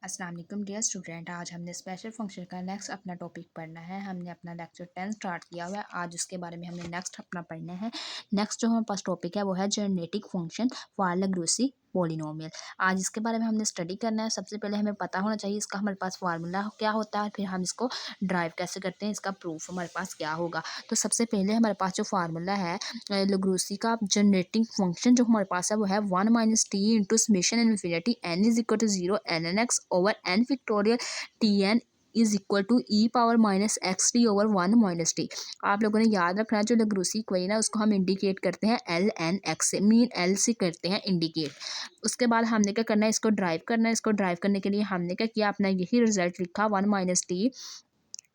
अस्सलाम वालेकुम dear student. आज हमने स्पेशल फंक्शन का नेक्स्ट अपना टॉपिक पढ़ना है। हमने अपना लेक्चर 10 स्टार्ट किया हुआ है। आज उसके बारे में हमने नेक्स्ट अपना पढ़ना है। नेक्स्ट जो हमारे पास टॉपिक है वो है genetic function for Lagrange polynomial. आज इसके बारे में हमने स्टडी करना है। सबसे पहले हमें पता होना चाहिए इसका हमारे पास फार्मूला क्या होता है, फिर हम इसको ड्राइव कैसे करते हैं, इसका प्रूफ हमारे पास क्या होगा। तो सबसे पहले हमारे पास जो फार्मूला है लैग्रेंज का जेनेटिक फंक्शन जो हमारे पास है वो है 1 minus t into summation infinity n is equal to 0 n n x over n factorial t n is equal to e power minus x t over 1 minus t. आप लोगों ने याद रखना है जो लैग्रेंज इक्वेशन है उसको हम इंडिकेट करते हैं एल एन एक्स से, मीन एल से करते हैं इंडिकेट। उसके बाद हमने क्या करना है, इसको ड्राइव करना है। इसको ड्राइव करने के लिए हमने क्या किया, अपना यही रिजल्ट लिखा 1 minus t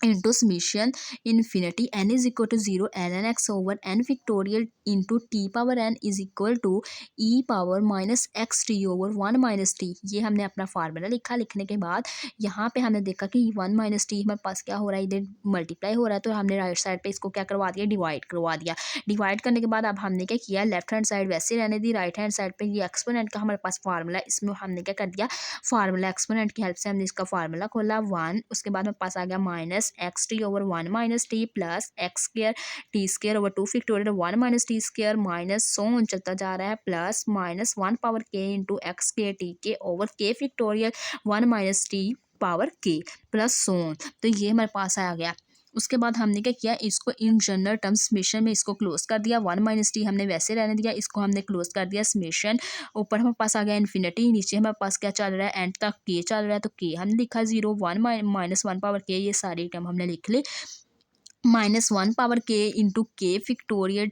into summation infinity n is equal to 0 n n x over n factorial into t power n is equal to e power minus x t over 1 minus t. ये हमने अपना formula लिखा। लिखने के बाद यहाँ पे हमने देखा कि 1 माइनस टी हमारे पास क्या हो रहा है, इधर मल्टीप्लाई हो रहा है, तो हमने राइट साइड पे इसको क्या करवा दिया, डिवाइड करवा दिया। डिवाइड करने के बाद अब हमने क्या किया, लेफ्ट हैंड साइड वैसे रहने दी, राइट हैंड साइड पे ये एक्सपोनेंट का हमारे पास फार्मूला, इसमें हमने क्या कर दिया, फार्मूला एक्सपोनेंट की हेल्प से हमने इसका फार्मूला खोला 1। उसके बाद हमारे पास आ गया minus x t over 1 minus T plus x square T square over 2 factorial 1 minus T square minus so on चलता जा रहा है प्लस माइनस 1 पावर के इंटू एक्स के टी के ओवर के factorial 1 minus T power k plus so on. तो ये हमारे पास आ गया। उसके बाद हमने क्या किया, इसको इन जनरल टर्म्स समेशन में इसको क्लोज कर दिया। 1 माइनस टी हमने वैसे रहने दिया, इसको हमने क्लोज कर दिया समेशन। ऊपर हमारे पास आ गया इन्फिनिटी, नीचे हमारे पास क्या चल रहा है, एंड तक के चल रहा है, तो के हमने लिखा 0 1 माइनस 1 पावर के, ये सारी टर्म हमने लिख ली। माइनस 1 पावर के इंटू के फिक्टोरियल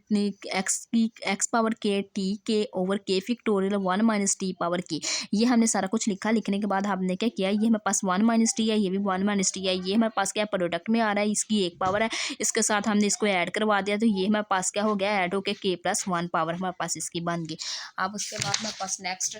एक्स की एक्स पावर के टी के ओवर के फिक्टोरियल 1 माइनस टी पावर के, ये हमने सारा कुछ लिखा। लिखने के बाद हमने क्या किया, ये हमारे पास 1 माइनस टी है, ये भी 1 माइनस टी है, ये हमारे पास क्या प्रोडक्ट में आ रहा है, इसकी एक पावर है, इसके साथ हमने इसको ऐड करवा दिया, तो ये हमारे पास क्या हो गया, ऐड होके के प्लस 1 पावर हमारे पास इसकी बन गई। अब उसके बाद हमारे पास नेक्स्ट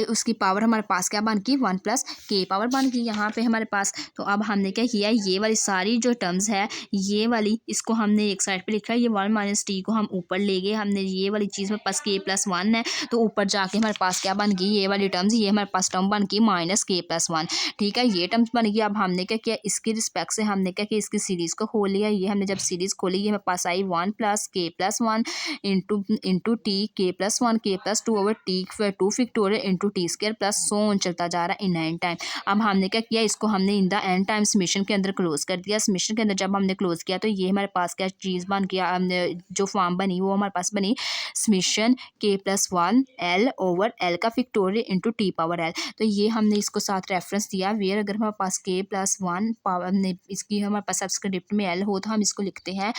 उसकी पावर हमारे पास क्या बन गई, 1 प्लस के पावर बन गई यहाँ पे हमारे पास। तो अब हमने क्या किया, ये वाली सारी जो टर्म्स है, ये वाली इसको हमने एक साइड पे लिखा है, ये 1 माइनस टी को हम ऊपर ले गए। हमने ये वाली चीज़ में पास के प्लस 1 है, तो ऊपर जाके हमारे पास क्या बन गई, ये वाली टर्म्स, ये हमारे पास टर्म बन गई माइनस के प्लस 1। ठीक है, ये टर्म्स बन गई। अब हमने क्या किया, इसके रिस्पेक्ट से हमने क्या किया, इसकी सीरीज़ को खोल लिया। ये हमने जब सीरीज़ खोली, ये हमारे पास आई 1 प्लस के प्लस 1 इंटू टी के प्लस 1 के plus 2 over T 2 factorial into T square plus so on चलता जा रहा है इन एन टाइम। अब हमने क्या किया, इसको हमने in the n time summation के अंदर क्लोज कर दिया। समेशन के अंदर जब हमने क्लोज किया तो ये हमारे पास क्या चीज़ बन गया, जो फॉर्म बनी वो हमारे पास बनी समेशन के प्लस 1 एल ओवर एल का factorial into t power L. तो ये हमने इसको साथ रेफरेंस दिया, वेयर अगर हमारे पास के प्लस 1 पावर इसकी हमारे पास सब्सक्रिप्ट में एल हो तो हम इसको लिखते हैं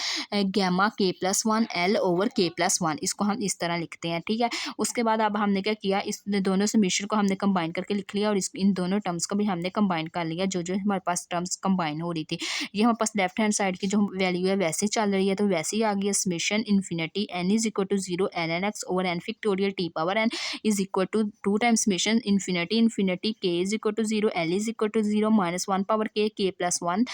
गैमा के प्लस 1 एल ओवर के प्लस 1, इसको हम इस तरह लिखते हैं। ठीक है, उसके बाद अब हमने क्या किया, इस दोनों समेशन को हमने कंबाइन करके लिख लिया और इन दोनों टर्म्स को भी हमने कंबाइन कर लिया, जो जो हमारे पास टर्म्स कंबाइन हो रही थी। ये हमारे पास लेफ्ट हैंड साइड की जो वैल्यू है वैसे चल रही है, तो वैसे ही आ गई summation infinity n is equal to 0 n n x over n factorial t power n is equal to 2 times summation infinity infinity k is equal to 0 l is equal to 0 minus 1 power k plus 1,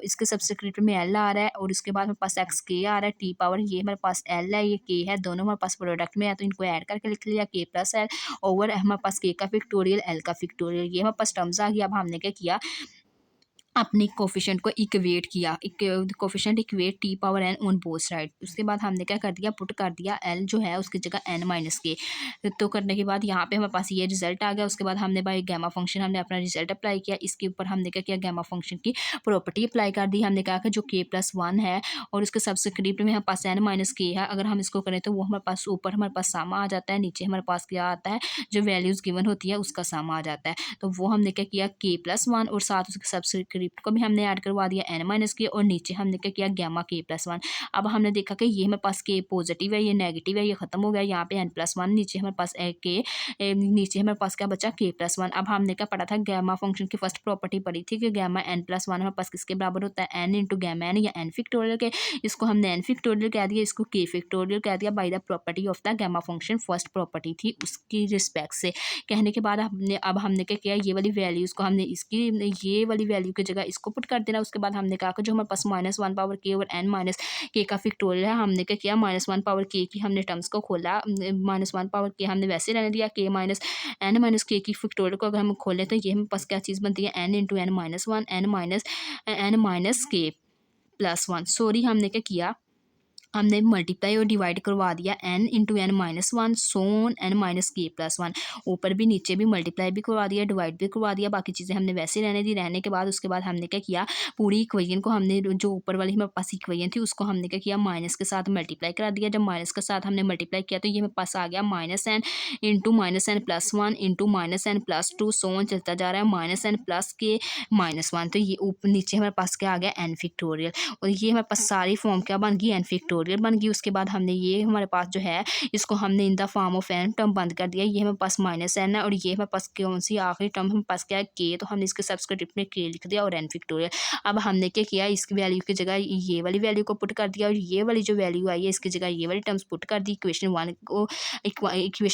इसके subscript में L आ रहा है और उसके बाद हमारे पास x के आ रहा है, टी पावर ये हमारे पास एल है, ये के है, दोनों हमारे पास प्रोडक्ट में है, तो इनको ऐड करके लिख लिया के प्लस एल ओवर हमारे पास के का फिक्टोरियल एल का फिक्टोरियल। ये हमारे पास टर्म्स आ गया। अब हमने क्या किया, अपने कोफिशिएंट को इक्वेट किया, coefficient equate t power n on both side. उसके बाद हमने क्या कर दिया, पुट कर दिया एल जो है उसकी जगह एन माइनस के। तो करने के बाद यहाँ पे हमारे पास ये रिजल्ट आ गया। उसके बाद हमने भाई गैमा फंक्शन हमने अपना रिजल्ट अप्लाई किया, इसके ऊपर हमने क्या किया, गैमा फंक्शन की प्रॉपर्टी अप्लाई कर दी। हमने कहा कि जो के प्लस 1 है और उसके सब्सक्रिप्ट में हमारे पास एन माइनस के है, अगर हम इसको करें तो वो हमारे पास ऊपर हमारे पास सामा आ जाता है, नीचे हमारे पास क्या आता है, जो वैल्यूज़ गिवन होती है उसका सामा आ जाता है। तो वो हमने क्या किया, के प्लस 1 और साथ उसके सब्सक्रिप्ट को भी हमने ऐड करवा दिया एन माइनस के, और नीचे हमने क्या किया, गैमा के प्लस 1। अब हमने देखा कि ये हमारे पास के पॉजिटिव है, ये नेगेटिव है, ये खत्म हो गया। यहाँ पे एन प्लस 1, नीचे हमारे पास नीचे हमारे पास क्या बचा, के प्लस 1। अब हमने क्या पढ़ा था, गैमा फंक्शन की फर्स्ट प्रॉपर्टी पढ़ी थी कि गैमा एन प्लस 1 हमारे पास किसके बराबर होता है, एन इंटू गैमा एन या एन फिक्टोरियल के। इसको हमने एन फिक्टोरियल कह दिया, इसको के फिक्टोरियल कह दिया by the property of the gamma function, first property थी उसकी रिस्पेक्ट से। कहने के बाद अब हमने क्या किया, ये वाली वैल्यूज़ को हमने इसकी ये वाली वैल्यू की जगह इसको पुट कर देना। उसके बाद हमने कहा कि जो हमारे पास -1 power k over n minus के का फैक्टोरियल है, हमने क्या किया -1 पावर k की हमने टर्म्स को खोला, -1 पावर k हमने वैसे रहने दिया, k minus n minus k की फैक्टोरियल को अगर हम खोलें तो ये हमारे पास क्या चीज़ बनती है, n into n minus one, n minus k plus one. Sorry हमने क्या किया, हमने मल्टीप्लाई और डिवाइड करवा दिया n into n minus one so on n minus k plus one. ऊपर भी नीचे भी मल्टीप्लाई भी करवा दिया, डिवाइड भी करवा दिया, बाकी चीज़ें हमने वैसे रहने दी। रहने के बाद उसके बाद हमने क्या किया, पूरी इक्वेशन को हमने जो ऊपर वाली हमारे पास इक्वेशन थी उसको हमने क्या किया, माइनस के साथ मल्टीप्लाई करा दिया। जब माइनस के साथ हमने मल्टीप्लाई किया तो ये हमारे पास आ गया -n into -n plus one into -n plus two so on चलता जा रहा है, -n प्लस के -1। तो ये ऊपर नीचे हमारे पास क्या आ गया, n फैक्टोरियल। और ये हमारे पास सारी फॉर्म क्या बन गई, n फैक्टोरियल बन गई। उसके बाद हमने ये हमारे पास जो है इसको हमने in the form of n term बंद कर दिया। ये हमारे पास -n है और ये हमारे पास कौन सी आखिरी टर्म हमारे पास क्या है, k। तो हमने इसके सब्सक्रिप्ट में k लिख दिया और n फैक्टोरियल। अब हमने क्या किया, इसकी वैल्यू की जगह ये वाली वैल्यू को पुट कर दिया और ये वाली जो वैल्यू आई है इसकी जगह ये वाली टर्म्स पुट कर दी। इक्वेशन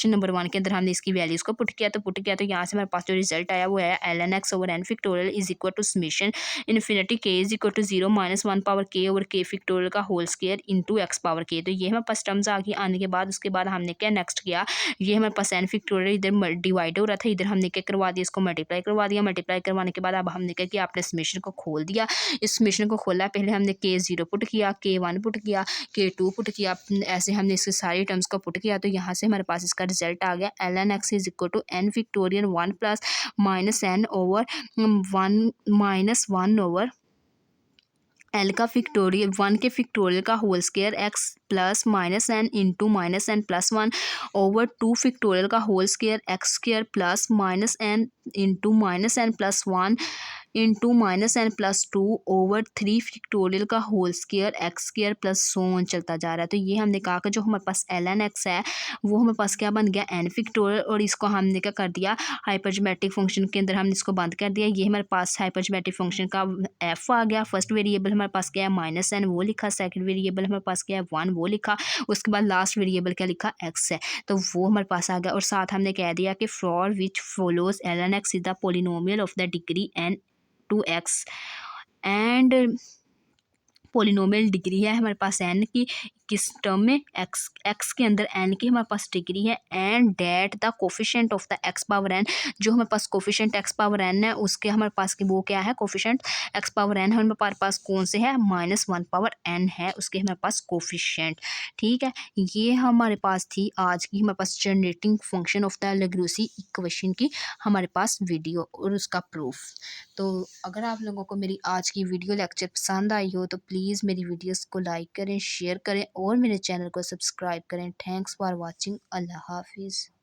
नंबर 1 के अंदर हमने इसकी वैल्यूज को पुट किया तो यहाँ से हमारे पास जो रिजल्ट आया वो है ln x over n factorial is equal to summation infinity k is equal to 0 -1 power k over k factorial का whole square into x power k। तो ये हमारे पास टर्म्स आ गई। आने के बाद उसके बाद हमने क्या नेक्स्ट किया, ये हमारे पास n फैक्टोरियल इधर डिवाइड हो रहा था, इधर हमने क्या करवा दिया, इसको मल्टीप्लाई करवा दिया। मल्टीप्लाई करवाने के बाद अब हमने क्या किया, अपने समेशन को खोल दिया। इस समेशन को खोला, पहले हमने k0 पुट किया, k1 पुट किया, k2 पुट किया, ऐसे हमने इसके सारी टर्म्स को पुट किया। तो यहाँ से हमारे पास इसका रिजल्ट आ गया ln x is equal to n factorial 1 plus -n over 1 over l का फैक्टोरियल 1 के फैक्टोरियल का whole square x plus -n into -n plus 1 over 2 factorial का whole square x square plus -n into -n plus 1 into -n plus 2 over 3 factorial का whole square x square plus so on चलता जा रहा है। तो ये हमने कहा कि जो हमारे पास ln x है वो हमारे पास क्या बन गया, n फैक्टोरियल। और इसको हमने क्या कर दिया, हाइपरजमेट्रिक फंक्शन के अंदर हमने इसको बंद कर दिया। ये हमारे पास हाइपरजमेट्रिक फंक्शन का f आ गया। फर्स्ट वेरिएबल हमारे पास क्या है, -n वो लिखा, सेकंड वेरिएबल हमारे पास क्या है 1 वो लिखा, उसके बाद लास्ट वेरिएबल क्या लिखा, x है। तो वो हमारे पास आ गया। और साथ हमने कह दिया कि for which follows ln x is the polynomial of the degree n to x and polynomial degree है हमारे पास n की, किस टर्म में, x के अंदर n की हमारे पास डिग्री है। And that the coefficient of the x power n, जो हमारे पास कोफिशिएंट x पावर n है उसके हमारे पास की वो क्या है, कोफिशिएंट x पावर n है हमारे पास कौन से है, -1 पावर n है उसके हमारे पास कोफिशिएंट। ठीक है, ये हमारे पास थी आज की हमारे पास जनरेटिंग फंक्शन ऑफ द लेग्रोसी इक्वेशन की हमारे पास वीडियो और उसका प्रूफ। तो अगर आप लोगों को मेरी आज की वीडियो लेक्चर पसंद आई हो तो प्लीज़ मेरी वीडियोस को लाइक करें, शेयर करें और मेरे चैनल को सब्सक्राइब करें। Thanks for watching. अल्लाह हाफिज़।